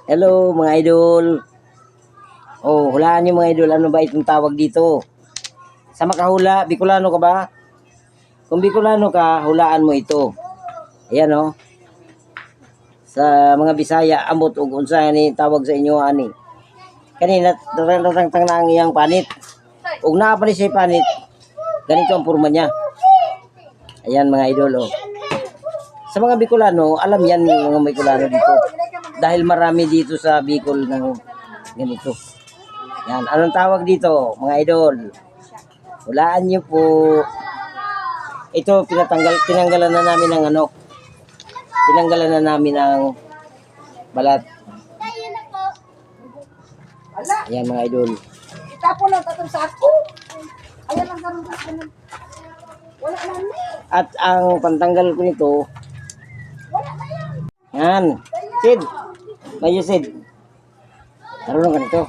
Hello mga idol. Oh, hulaan niyo mga idol, ano ba itong tawag dito? Sa makahula, Bicolano ka ba? Kung Bicolano ka, hulaan mo ito. Ayan oh. Sa mga Bisaya, ambot ug unsa ni tawag sa inyo ani. Kanina tang na ang iyang panit. Ug naa pa ni siya panit. Ganito ang porma niya. Ayan mga idol oh. Sa mga Bicolano, alam yan mga Bicolano dito. Dahil marami dito sa Bicol ng ganito. Yan, anong tawag dito mga idol? Hulaan niyo po. Ito tinanggalan na namin ng ano. Tinanggalan na namin ng balat. Ayan mga idol. Itapon lang tatong sako. Ayan lang ganun. Wala na ni. At ang pantanggal ko nito, Wala na yan. yan. Sid. Mayo Sid. Marunong ka nito.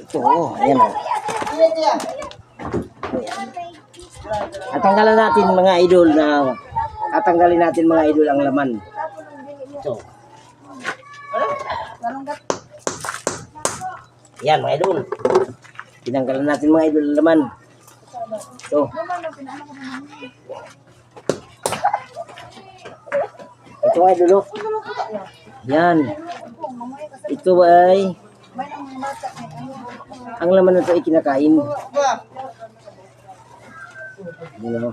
Ito, oh, ayan oh. At tanggalan natin mga idol na tatanggalin natin mga idol ang laman. Ito. Yan mga idol. Tinanggalan natin mga idol ang laman. Ito. Ito mga idol. Oh. Yan. Ito ay ang laman nito ay kinakain. Ayan o.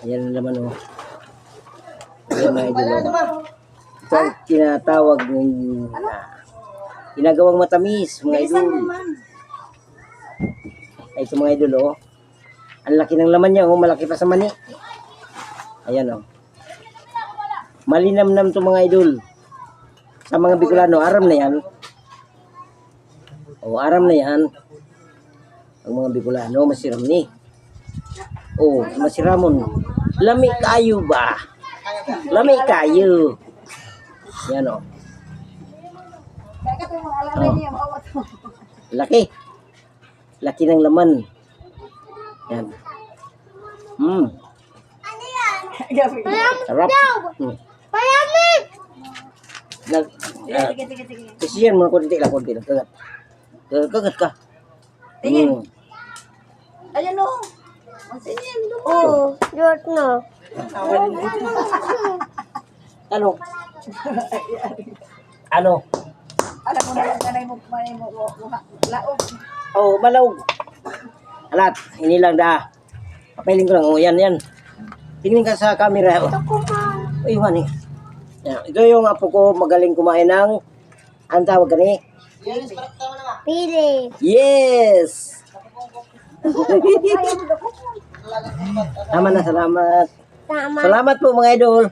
Ayan ang laman o. Ayan mga idol o. Ito ang tinatawag ng ginagawang matamis mga idol. Ito mga idol o. Ang laki ng laman niya o. Malaki pa sa mani. Ayan o. Malinamnam to mga idol. Sa mga Bicolano, aram na yan. O, aram na yan. Ang mga Bicolano, masiram ni. O, masiramon. Lami kayo ba? Lami kayo. Yan o. Laki. Laki ng laman. Yan. Sarap. Kasiyan mo konti lang. Kagat ka. Tingin. Ayan o. Masinin doon. Oh, yun na. Ano? Ano? Alam mo na lang kanay mo laog. Oh, malaw. Alat, hindi lang da. Papiling ko lang. Oh, yan. Tingin ka sa camera. Oh. Uy, man eh. Yan. Ito yung apo ko magaling kumain ng ang tawag gani? Pili. Yes! Tama na, salamat. Tama. Salamat po mga idol.